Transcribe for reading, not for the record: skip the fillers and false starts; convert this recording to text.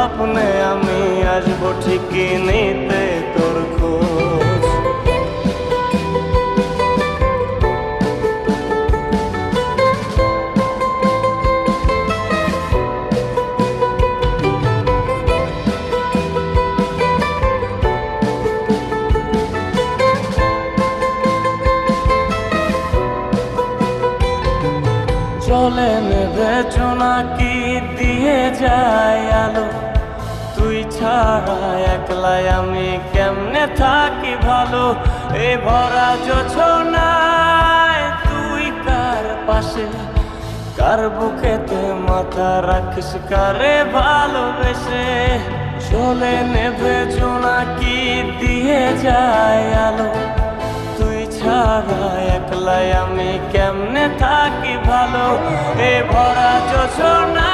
স্বপ্নে আমি আসবো ঠিকই নিতে তোর খোঁজ। চলে নেবে জোনাকি দিয়ে যায় আলো, তুই ছাড়া একলাই আমি কেমনে থাকি ভালো। এই ভরা জোছনায় তুই কার পাশে, কার বুকেতে মাথা রাখিস কারে ভালোবেসে। চলে নেবে জোনাকি দিয়ে যায় আলো, তুই ছাড়া একলাই আমি কেমনে থাকি ভালো। এ ভরা জোছনা